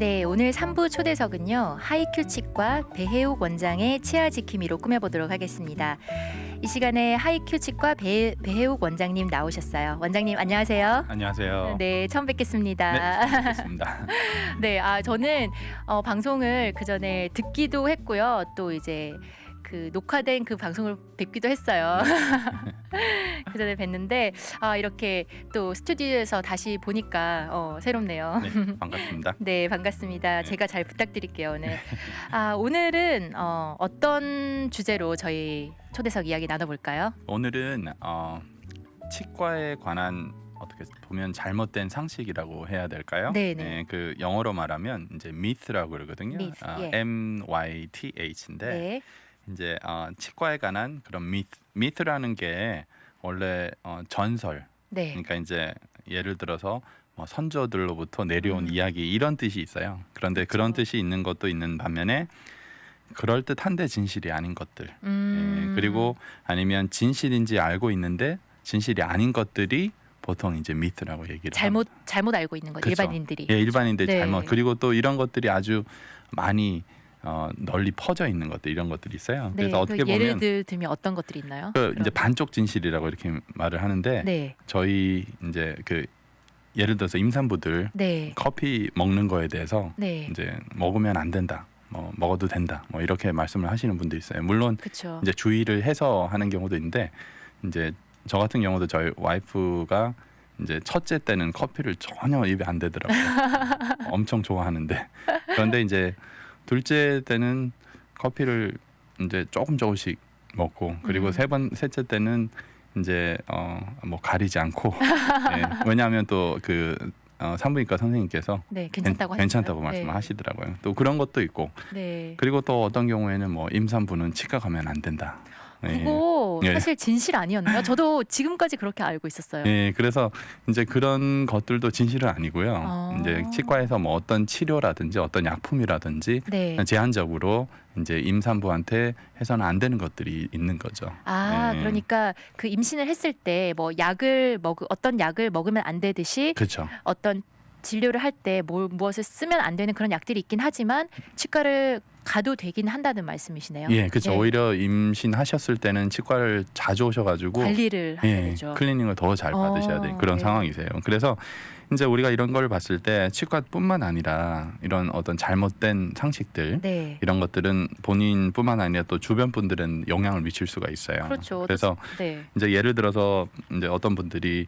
네, 오늘 3부 초대석은요. 하이큐 치과 배혜욱 원장의 치아 지킴이로 꾸며보도록 하겠습니다. 이 시간에 하이큐 치과 배혜욱 원장님 나오셨어요. 원장님 안녕하세요. 안녕하세요. 네, 처음 뵙겠습니다. 네, 처음 뵙겠습니다. 네, 저는 방송을 그 전에 듣기도 했고요. 또 이제 그 녹화된 그 방송을 뵙기도 했어요. 그 전에 뵀는데 이렇게 또 스튜디오에서 다시 보니까 새롭네요. 네, 반갑습니다. 네, 반갑습니다. 제가 잘 부탁드릴게요, 오늘. 오늘은 어떤 주제로 저희 초대석 이야기 나눠볼까요? 오늘은 치과에 관한 어떻게 보면 잘못된 상식이라고 해야 될까요? 네네. 네, 그 영어로 말하면 이제 myth라고 그러거든요. myth, 예. MYTH인데 네. 이제 치과에 관한 그런 myth라는 게 원래 전설. 네. 그러니까 이제 예를 들어서 뭐 선조들로부터 내려온 이야기 이런 뜻이 있어요. 그런데 그런 뜻이 있는 것도 있는 반면에 그럴 듯한데 진실이 아닌 것들. 예, 그리고 아니면 진실인지 알고 있는데 진실이 아닌 것들이 보통 이제 미트라고 얘기를 합니다. 잘못 알고 있는 거죠. 그렇죠. 일반인들이. 예, 일반인들 네. 잘못. 그리고 또 이런 것들이 아주 많이 널리 퍼져 있는 것들 이런 것들이 있어요. 네. 그래서 어떻게 예를 보면 들면 어떤 것들이 있나요? 이제 반쪽 진실이라고 이렇게 말을 하는데 네. 저희 이제 그 예를 들어서 임산부들 네. 커피 먹는 거에 대해서 네. 이제 먹으면 안 된다. 뭐 먹어도 된다. 뭐 이렇게 말씀을 하시는 분도 있어요. 물론 그렇죠. 이제 주의를 해서 하는 경우도 있는데 이제 저 같은 경우도 저희 와이프가 이제 첫째 때는 커피를 전혀 입에 안 대더라고요. 엄청 좋아하는데 그런데 이제 둘째 때는 커피를 이제 조금씩 먹고 그리고 셋째 때는 이제 뭐 가리지 않고 네, 왜냐하면 또 그 산부인과 선생님께서 네, 괜찮다고 괜찮다고 하시나요? 말씀하시더라고요. 또 그런 것도 있고 네. 그리고 또 어떤 경우에는 뭐 임산부는 치과 가면 안 된다. 그거 예. 사실 진실 아니었나요? 저도 지금까지 그렇게 알고 있었어요. 예, 그래서 이제 그런 것들도 진실은 아니고요. 이제 치과에서 뭐 어떤 치료라든지 어떤 약품이라든지 네. 제한적으로 이제 임산부한테 해서는 안 되는 것들이 있는 거죠. 예. 그러니까 그 임신을 했을 때 뭐 어떤 약을 먹으면 안 되듯이 그렇죠. 어떤 진료를 할 때 무엇을 쓰면 안 되는 그런 약들이 있긴 하지만 치과를 가도 되긴 한다는 말씀이시네요. 예, 그렇죠. 네. 오히려 임신하셨을 때는 치과를 자주 오셔가지고 관리를 하셔야 예, 되죠. 클리닝을 더 잘 받으셔야 되는 그런 네. 상황이세요. 그래서 이제 우리가 이런 걸 봤을 때 치과뿐만 아니라 이런 어떤 잘못된 상식들 네. 이런 것들은 본인뿐만 아니라 또 주변 분들은 영향을 미칠 수가 있어요. 그렇죠. 그래서 네. 이제 예를 들어서 이제 어떤 분들이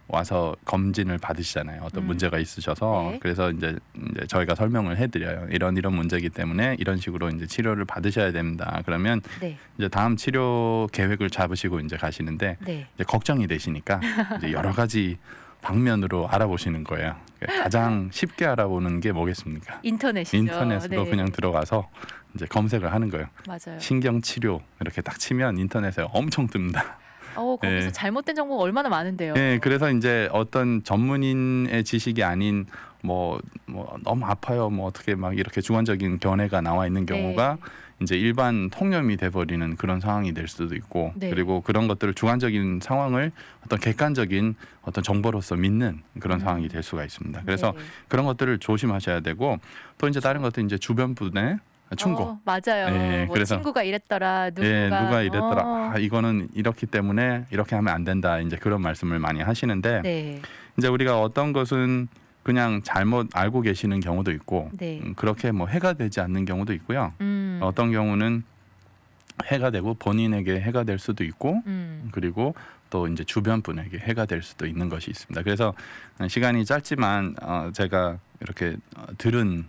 와서 검진을 받으시잖아요. 어떤 문제가 있으셔서 네. 그래서 이제 저희가 설명을 해드려요. 이런 문제이기 때문에 이런 식으로 이제 치료를 받으셔야 됩니다. 그러면 네. 이제 다음 치료 계획을 잡으시고 이제 가시는데 네. 이제 걱정이 되시니까 이제 여러 가지 방면으로 알아보시는 거예요. 가장 쉽게 알아보는 게 뭐겠습니까? 인터넷이죠. 인터넷으로 네. 그냥 들어가서 이제 검색을 하는 거예요. 맞아요. 신경 치료 이렇게 딱 치면 인터넷에 엄청 뜹니다. 거기서 네. 잘못된 정보가 얼마나 많은데요. 네, 그래서 이제 어떤 전문인의 지식이 아닌 뭐 너무 아파요, 뭐 어떻게 막 이렇게 주관적인 견해가 나와 있는 경우가 이제 일반 통념이 돼버리는 그런 상황이 될 수도 있고 네. 그리고 그런 것들을 주관적인 상황을 어떤 객관적인 어떤 정보로서 믿는 그런 상황이 될 수가 있습니다. 그래서 네. 그런 것들을 조심하셔야 되고 또 이제 다른 것도 이제 주변 분의 충고. 맞아요. 네, 뭐 그래서 친구가 이랬더라. 누가 이랬더라. 이거는 이렇기 때문에 이렇게 하면 안 된다. 이제 그런 말씀을 많이 하시는데 네. 이제 우리가 어떤 것은 그냥 잘못 알고 계시는 경우도 있고 네. 그렇게 뭐 해가 되지 않는 경우도 있고요. 어떤 경우는 해가 되고 본인에게 해가 될 수도 있고 그리고 또 이제 주변 분에게 해가 될 수도 있는 것이 있습니다. 그래서 시간이 짧지만 제가 이렇게 들은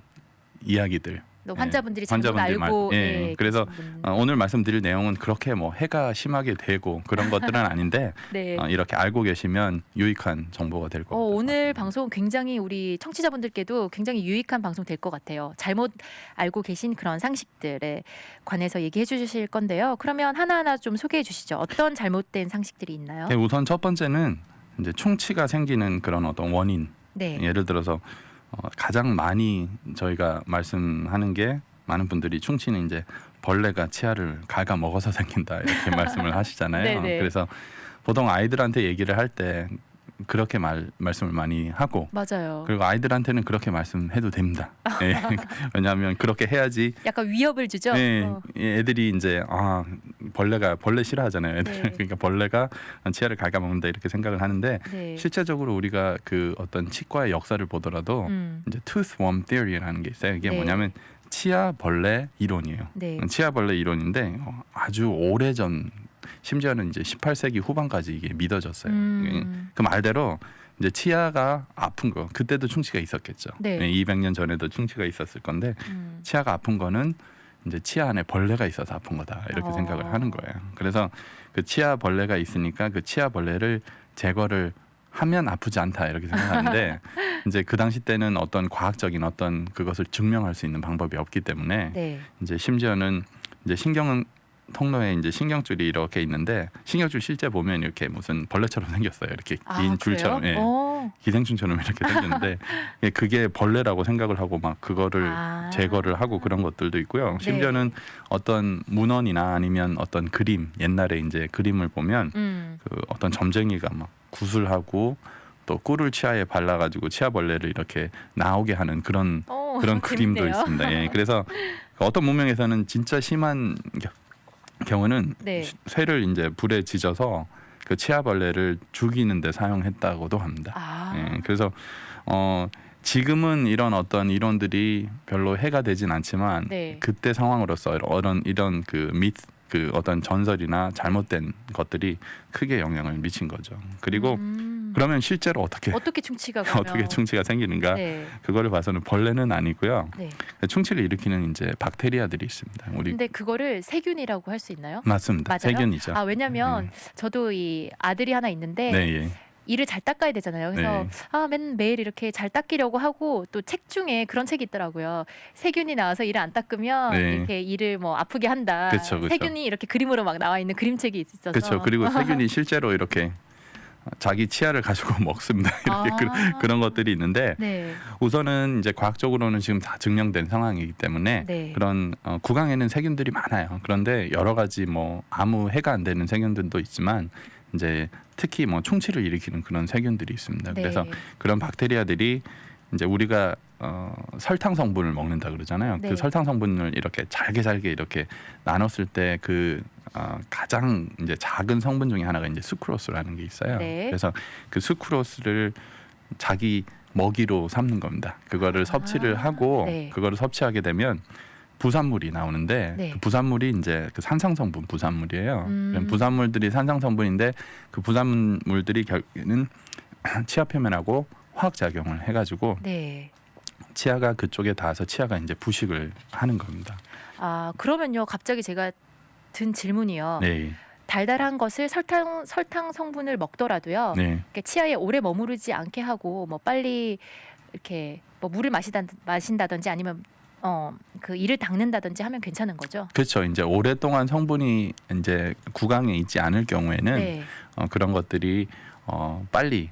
이야기들 환자분들이 잘못 환자분들이 알고 그래서 계신 분. 오늘 말씀드릴 내용은 그렇게 뭐 해가 심하게 되고 그런 것들은 아닌데 네. 이렇게 알고 계시면 유익한 정보가 될 것 같아요. 오늘 방송 굉장히 우리 청취자분들께도 굉장히 유익한 방송 될 것 같아요. 잘못 알고 계신 그런 상식들에 관해서 얘기해 주실 건데요. 그러면 하나하나 좀 소개해 주시죠. 어떤 잘못된 상식들이 있나요? 네, 우선 첫 번째는 이제 충치가 생기는 그런 어떤 원인. 네. 예를 들어서 가장 많이 저희가 말씀하는 게 많은 분들이 충치는 이제 벌레가 치아를 갉아 먹어서 생긴다 이렇게 말씀을 하시잖아요. 네네. 그래서 보통 아이들한테 얘기를 할 때 그렇게 말씀을 많이 하고 맞아요. 그리고 아이들한테는 그렇게 말씀해도 됩니다. 예. 왜냐하면 그렇게 해야지 약간 위협을 주죠. 예, 애들이 이제 벌레 싫어하잖아요. 애들. 네. 그러니까 벌레가 치아를 갉아먹는다 이렇게 생각을 하는데 네. 실제적으로 우리가 그 어떤 치과의 역사를 보더라도 이제 toothworm theory라는 게 있어요. 이게 네. 뭐냐면 치아 벌레 이론이에요. 네. 치아 벌레 이론인데 아주 오래전 심지어는 이제 18세기 후반까지 이게 믿어졌어요. 그 말대로 이제 치아가 아픈 거 그때도 충치가 있었겠죠. 네. 200년 전에도 충치가 있었을 건데 치아가 아픈 거는 이제 치아 안에 벌레가 있어서 아픈 거다 이렇게 생각을 하는 거예요. 그래서 그 치아 벌레가 있으니까 그 치아 벌레를 제거를 하면 아프지 않다 이렇게 생각하는데 이제 그 당시 때는 어떤 과학적인 어떤 그것을 증명할 수 있는 방법이 없기 때문에 네. 이제 심지어는 이제 신경 통로에 이제 신경줄이 이렇게 있는데 신경줄 실제 보면 이렇게 무슨 벌레처럼 생겼어요. 이렇게 긴 줄처럼, 그래요? 예, 기생충처럼 이렇게 생겼는데 예, 그게 벌레라고 생각을 하고 막 그거를 제거를 하고 그런 것들도 있고요. 심지어는 어떤 문헌이나 아니면 어떤 그림 옛날에 이제 그림을 보면 그 어떤 점쟁이가 막 구슬하고 또 꿀을 치아에 발라가지고 치아벌레를 이렇게 나오게 하는 그런 그림도 재밌네요. 있습니다. 예, 그래서 어떤 문명에서는 진짜 심한 경우는 네. 쇠를 이제 불에 지져서 그 치아벌레를 죽이는데 사용했다고도 합니다. 예, 그래서 지금은 이런 어떤 이론들이 별로 해가 되진 않지만 네. 그때 상황으로서 이런 그 어떤 전설이나 잘못된 것들이 크게 영향을 미친 거죠. 그리고 그러면 실제로 어떻게 충치가 가면 어떻게 충치가 생기는가? 네. 그거를 봐서는 벌레는 아니고요. 네. 충치를 일으키는 이제 박테리아들이 있습니다. 근데 그거를 세균이라고 할 수 있나요? 맞습니다. 맞아요? 세균이죠. 왜냐면 저도 이 아들이 하나 있는데 네, 예. 이를 잘 닦아야 되잖아요. 그래서 매일 이렇게 잘 닦이려고 하고 또 책 중에 그런 책이 있더라고요. 세균이 나와서 이를 안 닦으면 이렇게 이를 뭐 아프게 한다. 그쵸. 세균이 이렇게 그림으로 막 나와 있는 그림책이 있어서. 그렇죠. 그리고 세균이 실제로 이렇게 자기 치아를 가지고 먹습니다. 이렇게 그런 것들이 있는데 네. 우선은 이제 과학적으로는 지금 다 증명된 상황이기 때문에 네. 그런 구강에는 세균들이 많아요. 그런데 여러 가지 뭐 아무 해가 안 되는 세균들도 있지만 이제 특히 뭐 충치를 일으키는 그런 세균들이 있습니다. 네. 그래서 그런 박테리아들이 이제 우리가 설탕 성분을 먹는다 그러잖아요. 네. 그 설탕 성분을 이렇게 잘게 이렇게 나눴을 때 그 가장 이제 작은 성분 중에 하나가 이제 수크로스라는 게 있어요. 네. 그래서 그 수크로스를 자기 먹이로 삼는 겁니다. 그거를 섭취를 하고 그거를 섭취하게 되면 부산물이 나오는데 그 부산물이 이제 그 산성 성분 부산물이에요. 그럼 부산물들이 산성 성분인데 그 부산물들이 결국에는 치아 표면하고 화학 작용을 해가지고 치아가 그쪽에 닿아서 치아가 이제 부식을 하는 겁니다. 그러면요, 갑자기 제가 든 질문이요. 네. 달달한 것을 설탕 성분을 먹더라도요. 네. 치아에 오래 머무르지 않게 하고 뭐 빨리 이렇게 뭐 물을 마신다든지 아니면 그 이를 닦는다든지 하면 괜찮은 거죠? 그렇죠. 이제 오랫동안 성분이 이제 구강에 있지 않을 경우에는 그런 것들이 빨리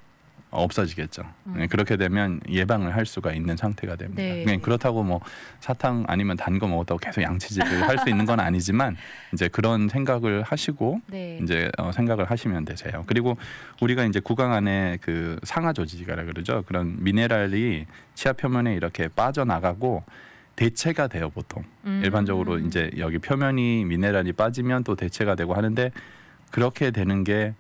없어지겠죠. 그렇게 되면 예방을 할 수가 있는 상태가 됩니다. 네. 그렇다고 뭐 사탕 아니면 단 거 먹었다고 계속 양치질을 할 수 있는 건 아니지만 이제 그런 생각을 하시고 이제 생각을 하시면 되세요. 그리고 우리가 이제 구강 안에 그 상하 조직이라 그러죠. 그런 미네랄이 치아 표면에 이렇게 빠져나가고 대체가 돼요, 보통. 일반적으로 이제 여기 표면이 미네랄이 빠지면 또 대체가 되고 하는데 그렇게 되는 게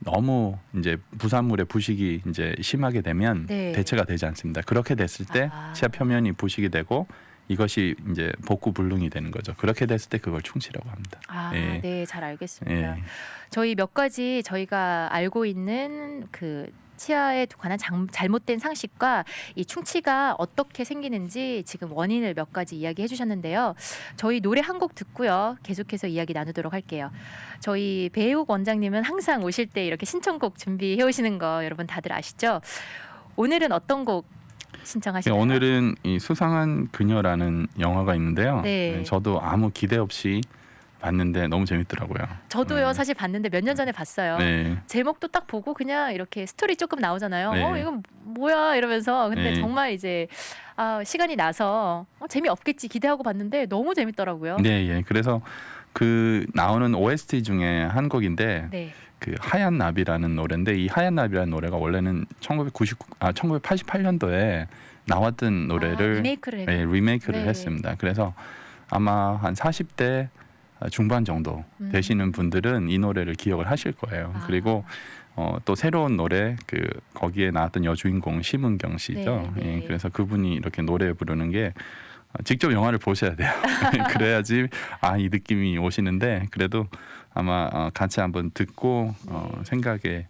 너무 이제 부산물의 부식이 이제 심하게 되면 대체가 되지 않습니다. 그렇게 됐을 때 치아 표면이 부식이 되고 이것이 이제 복구불능이 되는 거죠. 그렇게 됐을 때 그걸 충치라고 합니다. 네, 잘 알겠습니다. 저희 몇 가지 저희가 알고 있는 그 치아에 관한 잘못된 상식과 이 충치가 어떻게 생기는지 지금 원인을 몇 가지 이야기해 주셨는데요. 저희 노래 한 곡 듣고요. 계속해서 이야기 나누도록 할게요. 저희 배욱 원장님은 항상 오실 때 이렇게 신청곡 준비해 오시는 거 여러분 다들 아시죠? 오늘은 어떤 곡 신청하시나요? 오늘은 이 수상한 그녀라는 영화가 있는데요. 저도 아무 기대 없이 봤는데 너무 재밌더라고요. 저도요. 사실 봤는데 몇 년 전에 봤어요. 제목도 딱 보고 그냥 이렇게 스토리 조금 나오잖아요. 이건 뭐야 이러면서 근데 정말 이제 시간이 나서 재미없겠지 기대하고 봤는데 너무 재밌더라고요. 그래서 그 나오는 OST 중에 한 곡인데 그 하얀 나비라는 노래인데 이 하얀 나비라는 노래가 원래는 1988년도에 나왔던 노래를 리메이크를 네. 했습니다. 그래서 아마 한 40대 중반 정도 되시는 분들은 이 노래를 기억을 하실 거예요. 그리고 또 새로운 노래 거기에 나왔던 여주인공 심은경 씨죠. 네, 네. 예, 그래서 그분이 이렇게 노래 부르는 게 직접 영화를 보셔야 돼요. 그래야지 이 느낌이 오시는데 그래도 아마 같이 한번 듣고 생각에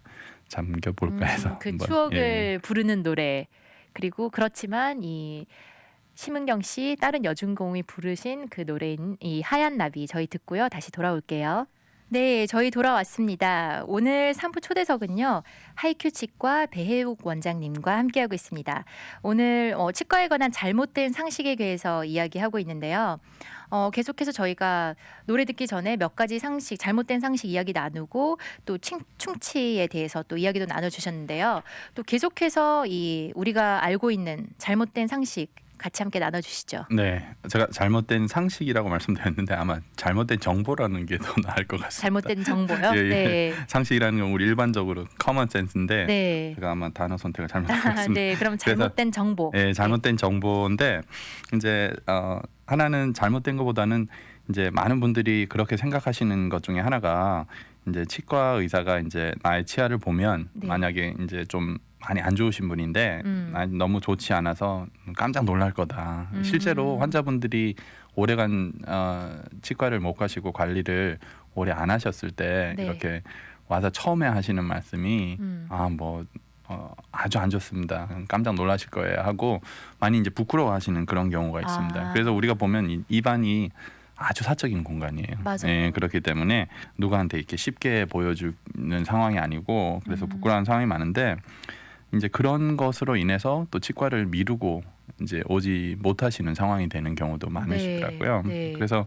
잠겨 볼까 해서 그 한번, 추억을 부르는 노래 그리고 그렇지만 이 심은경 씨 다른 여주인공이 부르신 그 노래인 이 하얀 나비 저희 듣고요. 다시 돌아올게요. 네, 저희 돌아왔습니다. 오늘 3부 초대석은요. 하이큐 치과 배혜욱 원장님과 함께하고 있습니다. 오늘 치과에 관한 잘못된 상식에 대해서 이야기하고 있는데요. 계속해서 저희가 노래 듣기 전에 몇 가지 상식, 잘못된 상식 이야기 나누고 또 충치에 대해서 또 이야기도 나눠주셨는데요. 또 계속해서 우리가 알고 있는 잘못된 상식 같이 함께 나눠주시죠. 네, 제가 잘못된 상식이라고 말씀드렸는데 아마 잘못된 정보라는 게 더 나을 것 같습니다. 잘못된 정보요? 예, 예. 네. 상식이라는 건 우리 일반적으로 커먼 센스인데 네. 제가 아마 단어 선택을 잘못했습니다. 네, 그럼 잘못된 정보. 네, 잘못된 정보인데 이제 하나는 잘못된 것보다는 이제 많은 분들이 그렇게 생각하시는 것 중에 하나가 이제 치과 의사가 이제 나의 치아를 보면 네. 만약에 이제 좀 많이 안 좋으신 분인데 너무 좋지 않아서 깜짝 놀랄 거다. 실제로 환자분들이 오래간 치과를 못 가시고 관리를 오래 안 하셨을 때 네. 이렇게 와서 처음에 하시는 말씀이 아주 안 좋습니다. 깜짝 놀라실 거예요 하고 많이 이제 부끄러워하시는 그런 경우가 있습니다. 그래서 우리가 보면 입안이 아주 사적인 공간이에요. 맞아요. 네, 그렇기 때문에 누구한테 이렇게 쉽게 보여주는 상황이 아니고 그래서 부끄러운 상황이 많은데 이제 그런 것으로 인해서 또 치과를 미루고 이제 오지 못하시는 상황이 되는 경우도 많으시더라고요. 네. 그래서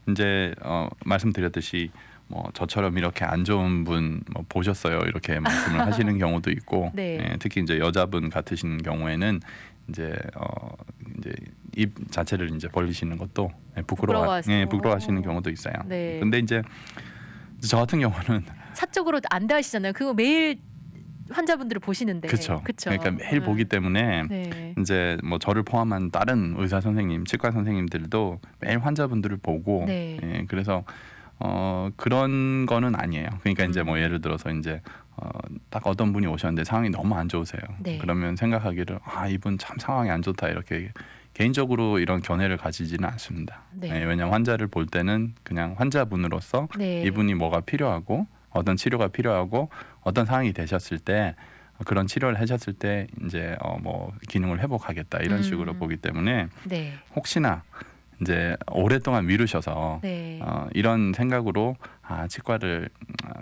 이제 말씀드렸듯이 뭐 저처럼 이렇게 안 좋은 분 뭐 보셨어요 이렇게 말씀을 하시는 경우도 있고 네. 특히 이제 여자분 같으신 경우에는 이제 입 자체를 이제 벌리시는 것도 부끄러워하시는 경우도 있어요. 네. 근데 이제 저 같은 경우는 사적으로 안대하시잖아요. 그거 매일 환자분들을 보시는데. 그렇죠. 그러니까 매일 보기 때문에 네. 이제 뭐 저를 포함한 다른 의사 선생님, 치과 선생님들도 매일 환자분들을 보고 네. 그래서 그런 거는 아니에요. 그러니까 이제 뭐 예를 들어서 이제 딱 어떤 분이 오셨는데 상황이 너무 안 좋으세요. 네. 그러면 생각하기를 이분 참 상황이 안 좋다 이렇게 개인적으로 이런 견해를 가지지는 않습니다. 네. 왜냐하면 환자를 볼 때는 그냥 환자분으로서 네. 이분이 뭐가 필요하고 어떤 치료가 필요하고 어떤 상황이 되셨을 때 그런 치료를 하셨을 때 이제 뭐 기능을 회복하겠다 이런 식으로 보기 때문에 네. 혹시나 이제 오랫동안 미루셔서 네. 이런 생각으로 치과를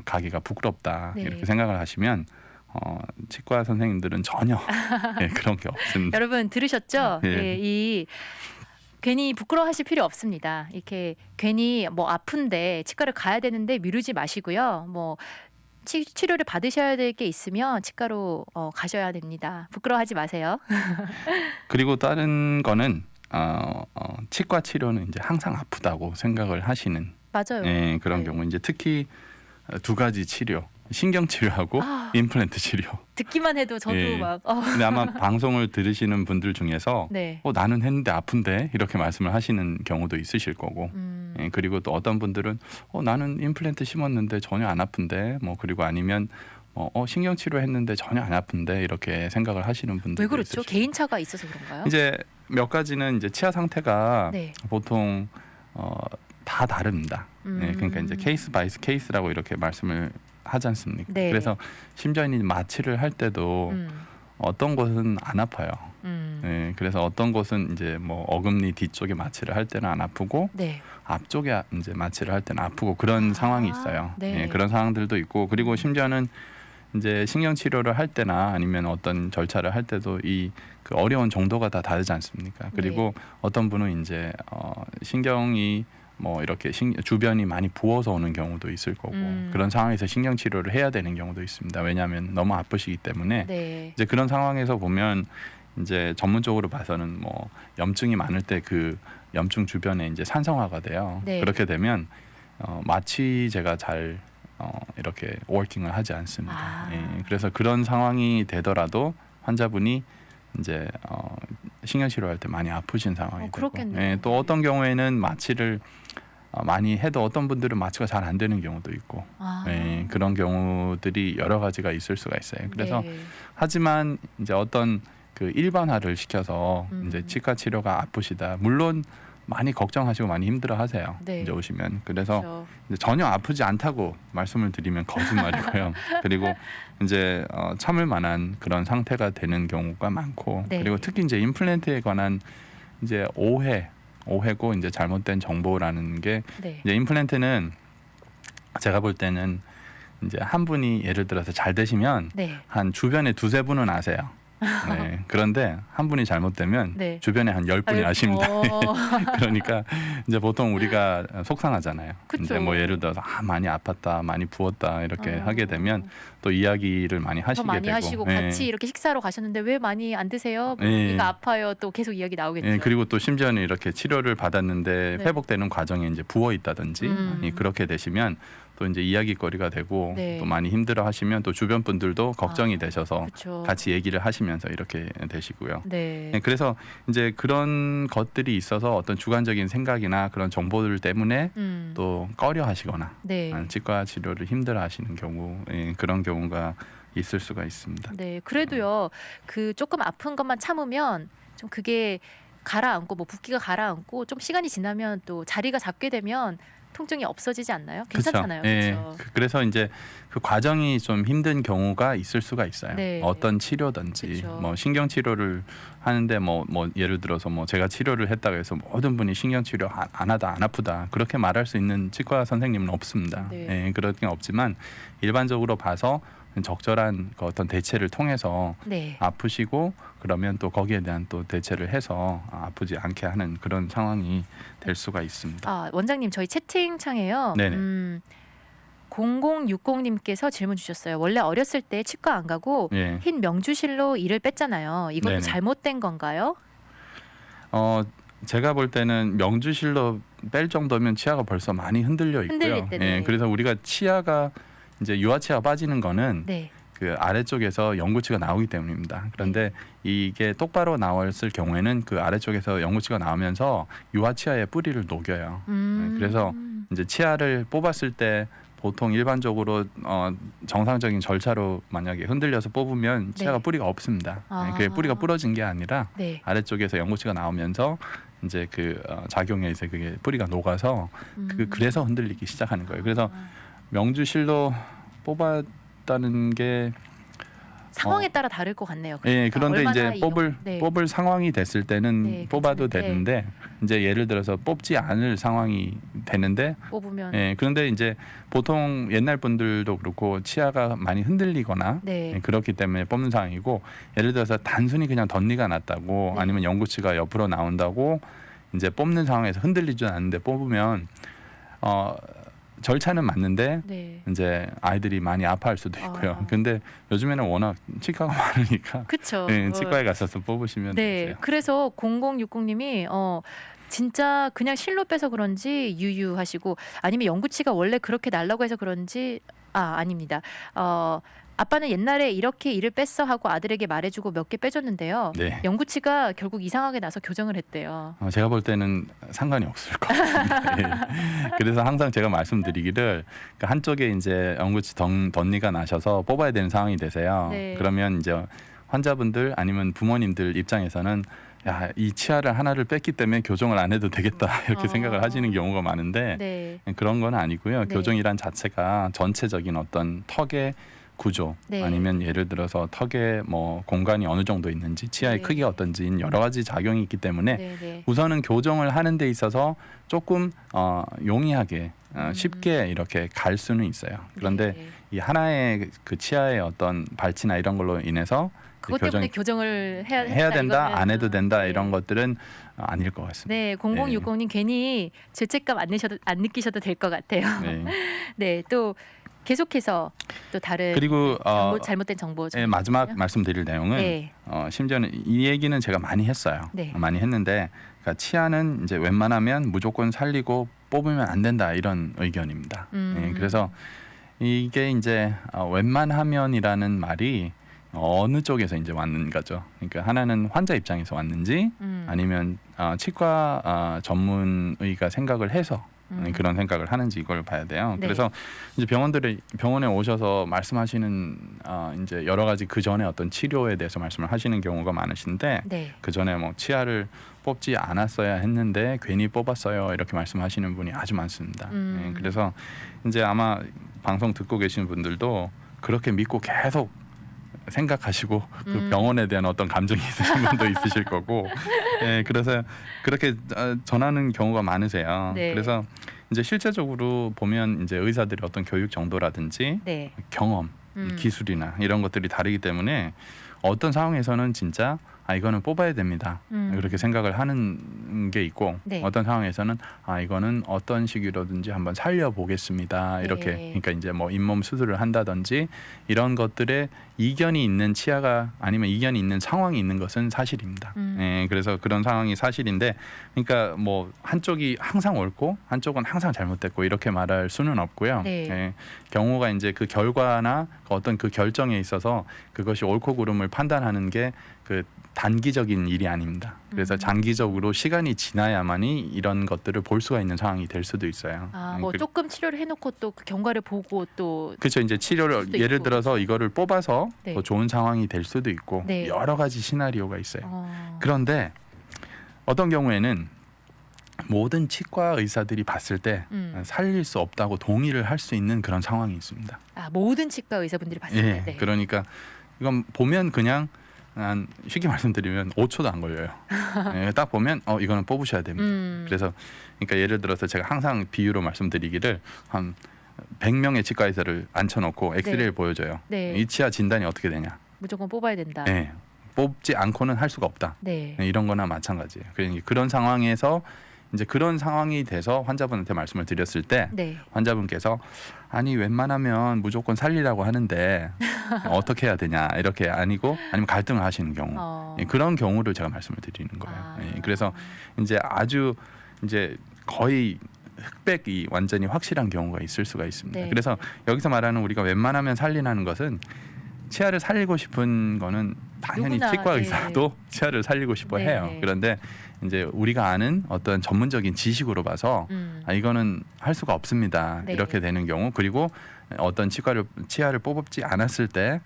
가기가 부끄럽다 네. 이렇게 생각을 하시면 치과 선생님들은 전혀 그런 게 없습니다. 여러분 들으셨죠? 예. 네, 괜히 부끄러워하실 필요 없습니다. 이렇게 괜히 뭐 아픈데 치과를 가야 되는데 미루지 마시고요. 뭐 치료를 받으셔야 될 게 있으면 치과로 가셔야 됩니다. 부끄러워하지 마세요. 그리고 다른 거는 치과 치료는 이제 항상 아프다고 생각을 하시는 맞아요. 그런 네. 경우 이제 특히 두 가지 치료, 신경 치료하고 임플란트 치료. 듣기만 해도 저도 막 근데 아마 방송을 들으시는 분들 중에서 네. 나는 했는데 아픈데 이렇게 말씀을 하시는 경우도 있으실 거고 그리고 또 어떤 분들은 나는 임플란트 심었는데 전혀 안 아픈데 뭐 그리고 아니면 신경 치료했는데 전혀 안 아픈데 이렇게 생각을 하시는 분들 왜 그렇죠? 개인차가 있어서 그런가요? 이제 몇 가지는 이제 치아 상태가 네. 보통 다 다릅니다. 그러니까 이제 케이스 바이 케이스라고 이렇게 말씀을 하지 않습니까? 네. 그래서 심지어 마취를 할 때도 어떤 곳은 안 아파요. 그래서 어떤 곳은 이제 뭐 어금니 뒤쪽에 마취를 할 때는 안 아프고 네. 앞쪽에 이제 마취를 할 때는 아프고 그런 상황이 있어요. 네. 그런 상황들도 있고 그리고 심지어는 이제 신경 치료를 할 때나 아니면 어떤 절차를 할 때도 그 어려운 정도가 다 다르지 않습니까? 그리고 어떤 분은 이제 신경이 뭐 이렇게 주변이 많이 부어서 오는 경우도 있을 거고 그런 상황에서 신경 치료를 해야 되는 경우도 있습니다. 왜냐하면 너무 아프시기 때문에 네. 이제 그런 상황에서 보면 이제 전문적으로 봐서는 뭐 염증이 많을 때 그 염증 주변에 이제 산성화가 돼요. 네. 그렇게 되면 마취제가 잘 이렇게 워킹을 하지 않습니다. 아. 예, 그래서 그런 상황이 되더라도 환자분이 이제 신경 치료할 때 많이 아프신 상황이 되고, 그렇겠네요. 예, 또 어떤 경우에는 마취를 많이 해도 어떤 분들은 마취가 잘 안 되는 경우도 있고, 아. 예, 그런 경우들이 여러 가지가 있을 수가 있어요. 그래서 네. 하지만 이제 어떤 그 일반화를 시켜서 이제 치과 치료가 아프시다. 물론 많이 걱정하시고 많이 힘들어하세요. 네. 이제 오시면 그래서 그렇죠. 이제 전혀 아프지 않다고 말씀을 드리면 거짓말이고요. 그리고 이제 참을 만한 그런 상태가 되는 경우가 많고, 네. 그리고 특히 이제 임플란트에 관한 이제 오해고 이제 잘못된 정보라는 게 네. 이제 임플란트는 제가 볼 때는 이제 한 분이 예를 들어서 잘 되시면 네. 한 주변에 두세 분은 아세요. 네. 그런데 한 분이 잘못되면 네. 주변에 한 10분이 아십니다. 어. 그러니까 이제 보통 우리가 속상하잖아요. 그쵸. 이제 뭐 예를 들어서 많이 아팠다, 많이 부었다 이렇게 어. 하게 되면 또 이야기를 많이 더 하시게 많이 되고, 하시고 예. 같이 이렇게 식사로 가셨는데 왜 많이 안 드세요? 예. 이가 아파요. 또 계속 이야기 나오겠죠. 예, 그리고 또 심지어는 이렇게 치료를 받았는데 네. 회복되는 과정에 이제 부어 있다든지 아니 그렇게 되시면 또 이제 이야기거리가 되고, 네. 또 많이 힘들어하시면 또 주변 분들도 걱정이 아, 되셔서 그렇죠. 같이 얘기를 하시면서 이렇게 되시고요. 네. 네, 그래서 이제 그런 것들이 있어서 어떤 주관적인 생각이나 그런 정보들 때문에 또 꺼려 하시거나 네. 치과 치료를 힘들어 하시는 경우, 그런 경우가 있을 수가 있습니다. 네. 그래도요. 그 조금 아픈 것만 참으면 좀 그게 가라앉고 뭐 붓기가 가라앉고 좀 시간이 지나면 또 자리가 잡게 되면 통증이 없어지지 않나요? 괜찮잖아요. 예, 그렇죠. 그래서 이제 그 과정이 좀 힘든 경우가 있을 수가 있어요. 네. 어떤 치료든지 그쵸. 뭐 신경 치료를 하는데 뭐 예를 들어서 뭐 제가 치료를 했다고 해서 모든 분이 신경 치료 안 하다 안 아프다 그렇게 말할 수 있는 치과 선생님은 없습니다. 네. 예, 그런 게 없지만 일반적으로 봐서 적절한 그 어떤 대체를 통해서 네. 아프시고 그러면 또 거기에 대한 또 대체를 해서 아프지 않게 하는 그런 상황이 될 수가 있습니다. 아, 원장님 저희 채팅창에요. 네네. 0060님께서 질문 주셨어요. 원래 어렸을 때 치과 안 가고 예. 흰 명주실로 이를 뺐잖아요. 이것도 네네. 잘못된 건가요? 제가 볼 때는 명주실로 뺄 정도면 치아가 벌써 많이 흔들려 있고요. 흔들릴 때네. 예, 그래서 우리가 치아가 이제 유아치아가 빠지는 거는 네. 그 아래쪽에서 영구치가 나오기 때문입니다. 그런데 이게 똑바로 나왔을 경우에는 그 아래쪽에서 영구치가 나오면서 유아치아의 뿌리를 녹여요. 그래서 이제 치아를 뽑았을 때 보통 일반적으로 정상적인 절차로 만약에 흔들려서 뽑으면 치아가 네. 뿌리가 없습니다. 아. 그게 뿌리가 부러진 게 아니라 네. 아래쪽에서 영구치가 나오면서 이제 그 작용에 이제 그게 뿌리가 녹아서 그래서 흔들리기 시작하는 거예요. 그래서 명주실로 뽑았다는 게 상황에 따라 다를 것 같네요. 예, 그러니까 그런데 이제 얼마나 네. 뽑을 상황이 됐을 때는 네, 뽑아도 괜찮은데. 되는데 이제 예를 들어서 뽑지 않을 상황이 되는데 뽑으면 예, 그런데 이제 보통 옛날 분들도 그렇고 치아가 많이 흔들리거나 네. 예, 그렇기 때문에 뽑는 상황이고, 예를 들어서 단순히 그냥 덧니가 났다고 네. 아니면 영구치가 옆으로 나온다고 이제 뽑는 상황에서 흔들리지 않는데 뽑으면 절차는 맞는데 네. 이제 아이들이 많이 아파할 수도 있고요. 아. 근데 요즘에는 워낙 치과가 많으니까 그렇죠. 예, 치과에 가셔서 뽑으시면 네. 되세요. 그래서 0060님이 진짜 그냥 실로 빼서 그런지 유유하시고, 아니면 영구치가 원래 그렇게 날라고 해서 그런지 아닙니다. 아빠는 옛날에 이렇게 이를 뺐어 하고 아들에게 말해주고 몇 개 빼줬는데요. 네. 영구치가 결국 이상하게 나서 교정을 했대요. 제가 볼 때는 상관이 없을 것 같습니다. 예. 그래서 항상 제가 말씀드리기를 한쪽에 이제 영구치 덧니가 나셔서 뽑아야 되는 상황이 되세요. 네. 그러면 이제 환자분들 아니면 부모님들 입장에서는 야, 이 치아를 하나를 뺐기 때문에 교정을 안 해도 되겠다 이렇게 생각을 하시는 경우가 많은데 네. 그런 건 아니고요. 네. 교정이란 자체가 전체적인 어떤 턱의 구조 네. 아니면 예를 들어서 턱의 뭐 공간이 어느 정도 있는지 치아의 네. 크기가 어떤지 여러 가지 작용이 있기 때문에 네. 우선은 교정을 하는 데 있어서 조금 용이하게 쉽게 이렇게 갈 수는 있어요. 그런데 네. 이 하나의 그 치아의 어떤 발치나 이런 걸로 인해서 그것 때문에 교정을 해야 된다, 이거는 안 해도 된다 네. 이런 것들은 아닐 것 같습니다. 네, 0060님 괜히 죄책감 안 느끼셔도 될 것 같아요. 네. 네, 또 계속해서 또 다른 그리고 잘못된 정보 좀 마지막 있나요? 말씀드릴 내용은 네. 심지어는 이 얘기는 제가 많이 했어요. 네. 많이 했는데 그러니까 치아는 이제 웬만하면 무조건 살리고 뽑으면 안 된다 이런 의견입니다. 그래서 이게 이제 웬만하면이라는 말이 어느 쪽에서 이제 왔는 거죠. 그러니까 하나는 환자 입장에서 왔는지 아니면 치과 전문의가 생각을 해서 그런 생각을 하는지 이걸 봐야 돼요. 네. 그래서 이제 병원에 오셔서 말씀하시는 이제 여러 가지 그 전에 어떤 치료에 대해서 말씀을 하시는 경우가 많으신데 네. 그 전에 뭐 치아를 뽑지 않았어야 했는데 괜히 뽑았어요 이렇게 말씀하시는 분이 아주 많습니다. 예, 그래서 이제 아마 방송 듣고 계시는 분들도 그렇게 믿고 계속 생각하시고 그 병원에 대한 어떤 감정이 있으신 분도 있으실 거고, 예, 그래서 그렇게 전하는 경우가 많으세요. 네. 그래서 이제 실제적으로 보면 이제 의사들의 어떤 교육 정도라든지 네. 경험, 기술이나 이런 것들이 다르기 때문에 어떤 상황에서는 진짜 이거는 뽑아야 됩니다. 그렇게 생각을 하는 게 있고 네. 어떤 상황에서는 이거는 어떤 식으로든지 한번 살려보겠습니다. 이렇게 네. 그러니까 이제 뭐 잇몸 수술을 한다든지 이런 것들에 이견이 있는 치아가 아니면 이견이 있는 상황이 있는 것은 사실입니다. 예, 그래서 그런 상황이 사실인데 그러니까 뭐 한쪽이 항상 옳고 한쪽은 항상 잘못됐고 이렇게 말할 수는 없고요. 네. 예, 경우가 이제 그 결과나 어떤 그 결정에 있어서 그것이 옳고 그름을 판단하는 게 그 단기적인 일이 아닙니다. 그래서 장기적으로 시간이 지나야만이 이런 것들을 볼 수가 있는 상황이 될 수도 있어요. 뭐 조금 치료를 해놓고 또 그 경과를 보고 또 그렇죠. 이제 치료를 수도 예를 있고, 들어서 그렇죠. 이거를 뽑아서 네. 더 좋은 상황이 될 수도 있고 네. 여러 가지 시나리오가 있어요. 어, 그런데 어떤 경우에는 모든 치과 의사들이 봤을 때 살릴 수 없다고 동의를 할 수 있는 그런 상황이 있습니다. 모든 치과 의사분들이 봤을 예, 때. 네. 그러니까 이건 보면 그냥 한 쉽게 말씀드리면 5초도 안 걸려요. 예, 딱 보면 이거는 뽑으셔야 됩니다. 그래서 그러니까 예를 들어서 제가 항상 비유로 말씀드리기를 한 100명의 치과 의사를 앉혀놓고 엑스레이를 보여줘요. 네. 이 치아 진단이 어떻게 되냐? 무조건 뽑아야 된다. 네, 뽑지 않고는 할 수가 없다. 네. 네, 이런 거나 마찬가지예요. 그러니까 그런 상황에서 이제 그런 상황이 돼서 환자분한테 말씀을 드렸을 때 네. 환자분께서 아니 웬만하면 무조건 살리라고 하는데 어떻게 해야 되냐 이렇게 아니면 갈등을 하시는 경우 예, 그런 경우를 제가 말씀을 드리는 거예요. 예, 그래서 이제 아주 이제 거의 흑백이 완전히 확실한 경우가 있을 수가 있습니다. 네. 그래서 여기서 말하는 우리가 웬만하면 살리라는 것은 치아를 살리고 싶은 거는 당연히 누구나, 치과 네. 의사도 치아를 살리고 싶어 네. 해요. 그런데 이제 우리가 아는 어떤 전문적인 지식으로 봐서 이거는 할 수가 없습니다. 네. 이렇게 되는 경우 그리고 어떤 치아를 뽑지 않았을 때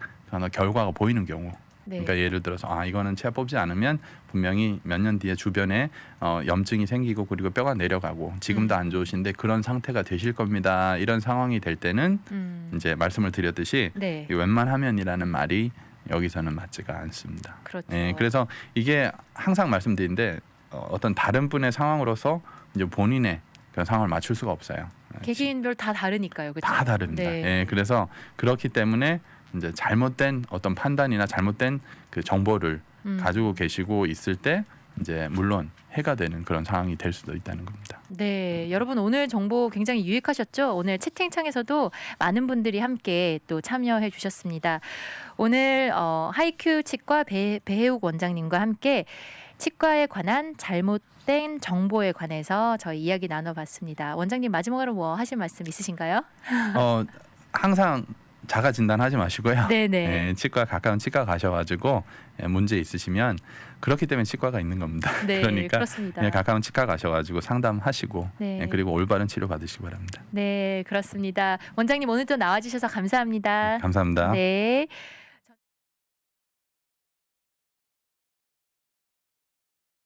결과가 보이는 경우 네. 그러니까 예를 들어서 이거는 치아 뽑지 않으면 분명히 몇 년 뒤에 주변에 염증이 생기고 그리고 뼈가 내려가고 지금도 안 좋으신데 그런 상태가 되실 겁니다. 이런 상황이 될 때는 이제 말씀을 드렸듯이 네. 이 웬만하면이라는 말이 여기서는 맞지가 않습니다. 그렇죠. 예, 그래서 이게 항상 말씀드리는데 어떤 다른 분의 상황으로서 이제 본인의 그런 상황을 맞출 수가 없어요. 개개인별 다 다르니까요. 그렇죠? 다 다릅니다. 네. 예, 그래서 그렇기 때문에 이제 잘못된 어떤 판단이나 잘못된 그 정보를 가지고 계시고 있을 때 이제 물론 해가 되는 그런 상황이 될 수도 있다는 겁니다. 네, 여러분 오늘 정보 굉장히 유익하셨죠? 오늘 채팅창에서도 많은 분들이 함께 또 참여해 주셨습니다. 오늘 하이큐 치과 배혜욱 원장님과 함께 치과에 관한 잘못된 정보에 관해서 저희 이야기 나눠봤습니다. 원장님 마지막으로 뭐 하실 말씀 있으신가요? 항상 자가 진단하지 마시고요. 네네. 예, 가까운 치과 가셔가지고 문제 있으시면 그렇기 때문에 치과가 있는 겁니다. 네, 그러니까 그렇습니다. 가까운 치과 가셔가지고 상담하시고 네. 그리고 올바른 치료 받으시기 바랍니다. 네, 그렇습니다. 원장님 오늘 또 나와주셔서 감사합니다. 감사합니다. 네.